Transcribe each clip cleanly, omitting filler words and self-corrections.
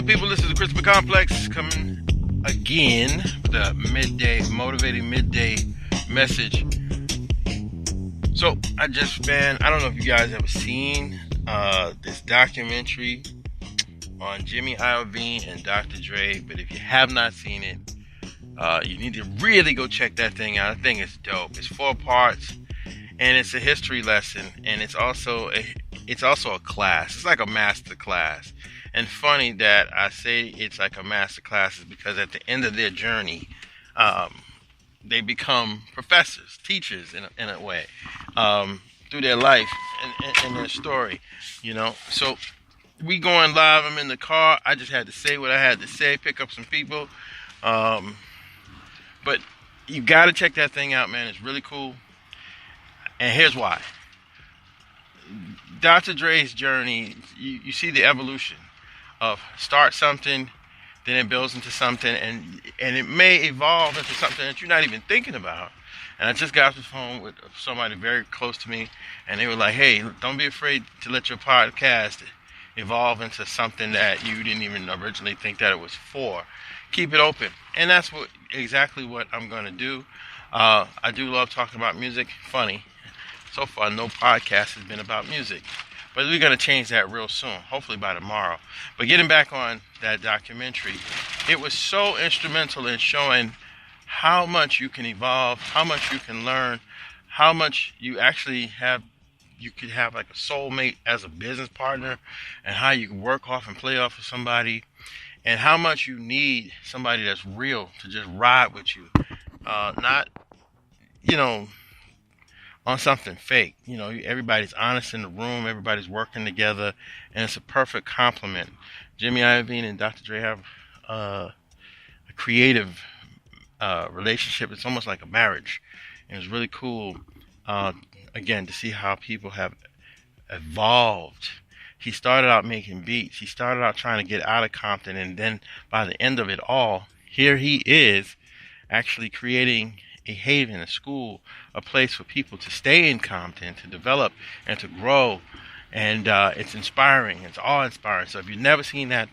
up, people? This is the Christmas Complex coming again with a midday, motivating midday message. So, I don't know if you guys ever seen this documentary on Jimmy Iovine and Dr. Dre, but if you have not seen it, you need to really go check that thing out. I think it's dope. It's 4 parts, and it's a history lesson, and it's also a class. It's like a master class. And funny that I say it's like a master class is because at the end of their journey, they become professors, teachers in a way, through their life and their story, you know. So we going live. I'm in the car. I just had to say what I had to say, pick up some people. But you got to check that thing out, man. It's really cool. And here's why. Dr. Dre's journey, you see the evolution of start something, then it builds into something, and it may evolve into something that you're not even thinking about. And I just got off the phone with somebody very close to me, and they were like, hey, don't be afraid to let your podcast evolve into something that you didn't even originally think that it was for. Keep it open. And that's exactly what I'm going to do. I do love talking about music. Funny, so far no podcast has been about music. But we're going to change that real soon, hopefully by tomorrow. But getting back on that documentary, it was so instrumental in showing how much you can evolve, how much you can learn, how much you could have like a soulmate as a business partner, and how you can work off and play off of somebody, and how much you need somebody that's real to just ride with you. Not, on something fake. Everybody's honest in the room, everybody's working together, and it's a perfect complement. Jimmy Iovine and Dr. Dre have a creative relationship. It's almost like a marriage, and it's really cool, again, to see how people have evolved. He started out making beats. He started out trying to get out of Compton, and then by the end of it all, here he is actually creating a haven, a school, a place for people to stay in Compton, to develop and to grow. And it's inspiring. It's awe-inspiring. So if you've never seen that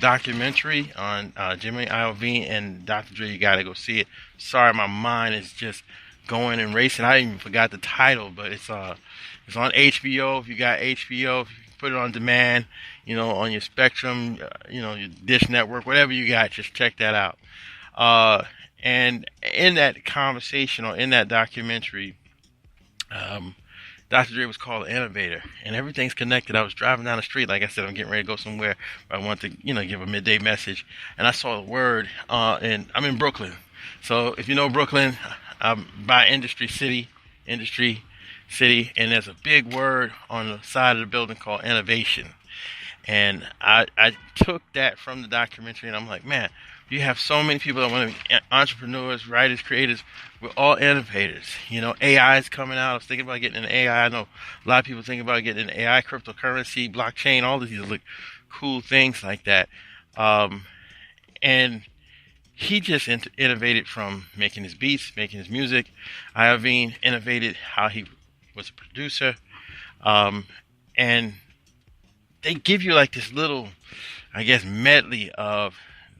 documentary on Jimmy Iovine and Dr. Dre, you got to go see it. Sorry, my mind is just going and racing. I even forgot the title, but it's on HBO. If you got HBO, if you put it on demand, on your Spectrum, your Dish Network, whatever you got, just check that out. And in that conversation, or in that documentary, Dr. Dre was called an innovator, and everything's connected. I was driving down the street, like I said, I'm getting ready to go somewhere. I want to, give a midday message, and I saw the word, and I'm in Brooklyn. So if you know Brooklyn, I'm by Industry City, and there's a big word on the side of the building called innovation. And I took that from the documentary, and I'm like, man, you have so many people that want to be entrepreneurs, writers, creators. We're all innovators. AI is coming out. I was thinking about getting an AI. I know a lot of people think about getting an AI, cryptocurrency, blockchain, all of these cool things like that. And he just innovated from making his beats, making his music. Iovine innovated how he was a producer. And they give you like this little, medley of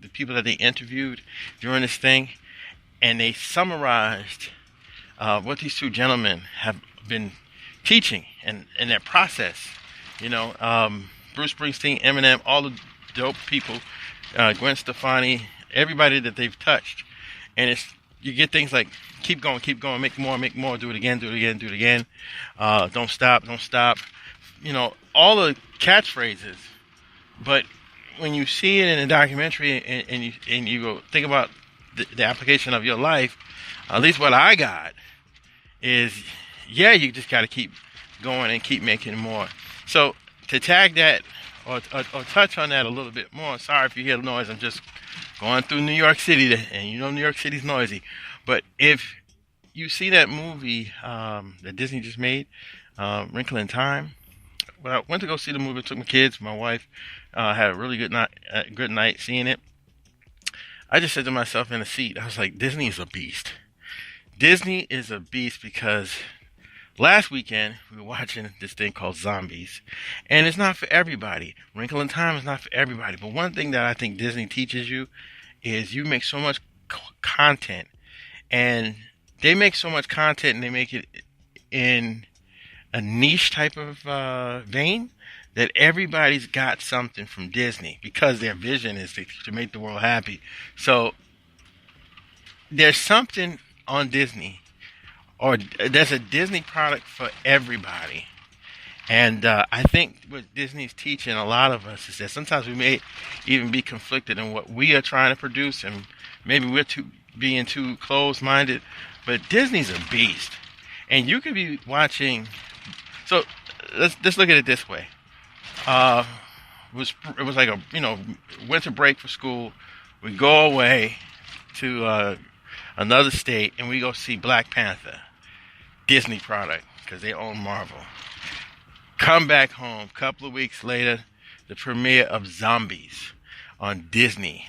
the people that they interviewed during this thing, and they summarized what these two gentlemen have been teaching and their process. Bruce Springsteen, Eminem, all the dope people, Gwen Stefani, everybody that they've touched, and you get things like keep going, make more, do it again, don't stop, all the catchphrases. But when you see it in a documentary and you go think about the application of your life, at least what I got is, you just got to keep going and keep making more. So to tag that or touch on that a little bit more, sorry if you hear the noise, I'm just going through New York City, and New York City's noisy. But if you see that movie that Disney just made, Wrinkle in Time, when I went to go see the movie, I took my kids, my wife, had a really good night seeing it. I just said to myself in the seat, I was like, Disney is a beast. Disney is a beast because Last weekend, we were watching this thing called Zombies, and it's not for everybody. Wrinkle in Time is not for everybody. But one thing that I think Disney teaches you is you make so much content, and they make so much content, and they make it in a niche type of vein that everybody's got something from Disney because their vision is to make the world happy. So there's something on Disney, or there's a Disney product for everybody. And I think what Disney's teaching a lot of us is that sometimes we may even be conflicted in what we are trying to produce, and maybe we're being too closed-minded. But Disney's a beast, and you could be watching. So let's look at it this way. It was like a winter break for school. We go away to another state, and we go see Black Panther, Disney product, because they own Marvel. Come back home, couple of weeks later, the premiere of Zombies on Disney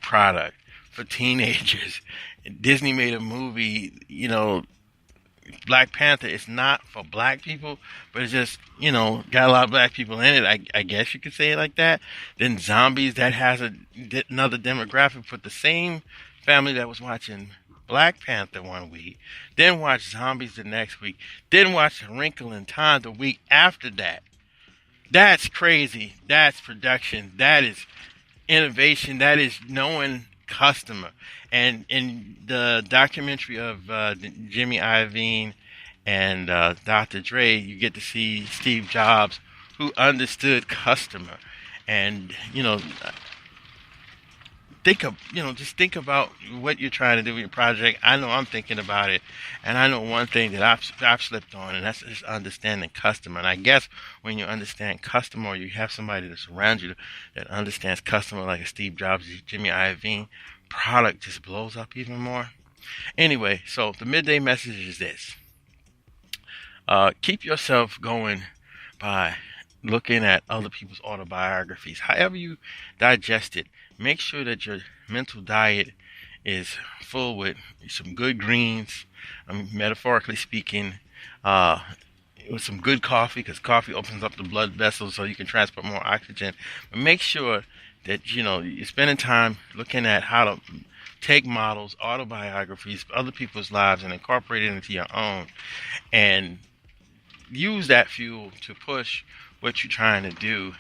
product for teenagers. Disney made a movie, Black Panther is not for black people, but it's just, got a lot of black people in it. I guess you could say it like that. Then Zombies, that has another demographic, but the same family that was watching Black Panther one week, then watch Zombies the next week, then watch A Wrinkle in Time the week after that. That's crazy. That's production. That is innovation. That is knowing customer. And in the documentary of Jimmy Iovine and Dr. Dre, you get to see Steve Jobs, who understood customer. And just think about what you're trying to do with your project. I know I'm thinking about it, and I know one thing that I've slipped on, and that's just understanding customer. And I guess when you understand customer, or you have somebody that's around you that understands customer, like a Steve Jobs, Jimmy Iovine, product just blows up even more. Anyway, so the midday message is this: keep yourself going by looking at other people's autobiographies. However you digest it, make sure that your mental diet is full with some good greens, metaphorically speaking, with some good coffee, because coffee opens up the blood vessels so you can transport more oxygen. But make sure that you're spending time looking at how to take models, autobiographies, other people's lives, and incorporate it into your own, and use that fuel to push what you're trying to do.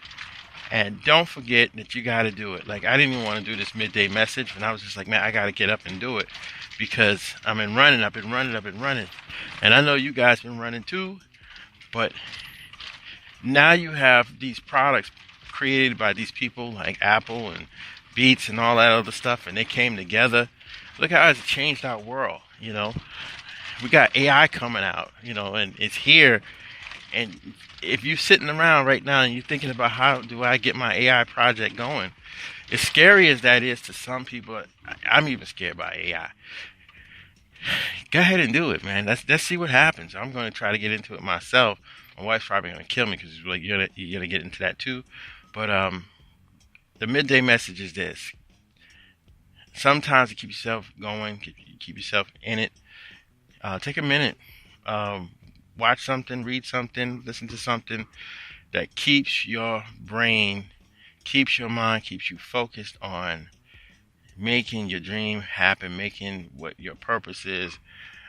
And don't forget that you got to do it. Like, I didn't even want to do this midday message, and I was just like, man, I got to get up and do it, because I've been running. And I know you guys been running too, but now you have these products created by these people like Apple and Beats and all that other stuff, and they came together. Look how it's changed our world. We got AI coming out, and it's here. And if you're sitting around right now and you're thinking about how do I get my AI project going, as scary as that is to some people, I'm even scared by AI. Go ahead and do it, man. Let's see what happens. I'm going to try to get into it myself. My wife's probably going to kill me because like you're gonna get into that too. But the midday message is this: sometimes to keep yourself going, keep yourself in it. Take a minute. Watch something, read something, listen to something that keeps your brain, keeps your mind, keeps you focused on making your dream happen, making what your purpose is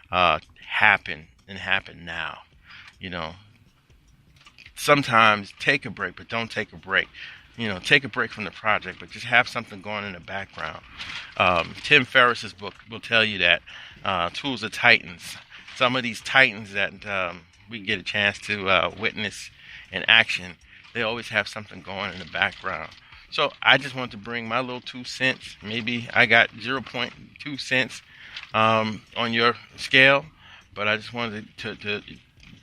happen, and happen now. Sometimes take a break, but don't take a break. Take a break from the project, but just have something going in the background. Tim Ferriss's book will tell you that Tools of Titans. Some of these titans that we get a chance to witness in action, they always have something going in the background. So I just want to bring my little 2 cents. Maybe I got 0.2 cents on your scale, but I just wanted to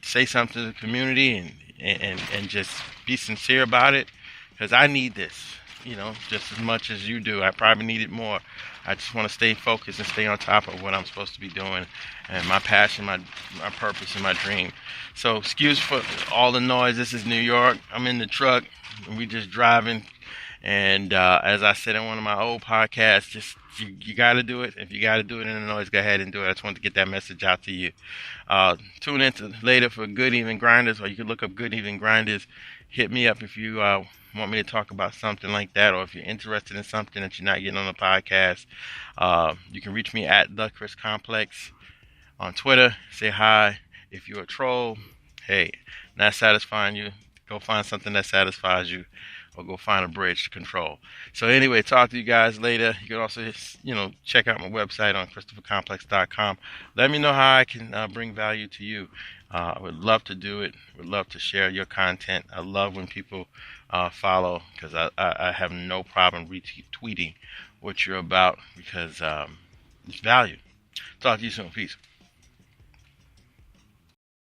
say something to the community and just be sincere about it, because I need this, just as much as you do. I probably need it more. I just want to stay focused and stay on top of what I'm supposed to be doing, and my passion, my purpose, and my dream. So excuse for all the noise. This is New York. I'm in the truck, and we just driving, And as I said in one of my old podcasts, just you got to do it. If you got to do it in the noise, go ahead and do it. I just wanted to get that message out to you. Tune in later for Good Evening Grinders, or you can look up Good Evening Grinders. Hit me up if you want me to talk about something like that, or if you're interested in something that you're not getting on the podcast. You can reach me at The Chris Complex on Twitter. Say hi. If you're a troll, hey, not satisfying you, go find something that satisfies you, or go find a bridge to control. So anyway, talk to you guys later. You can also, check out my website on ChristopherComplex.com. Let me know how I can bring value to you. I would love to do it. Would love to share your content. I love when people follow, because I have no problem retweeting what you're about, because it's value. Talk to you soon. Peace.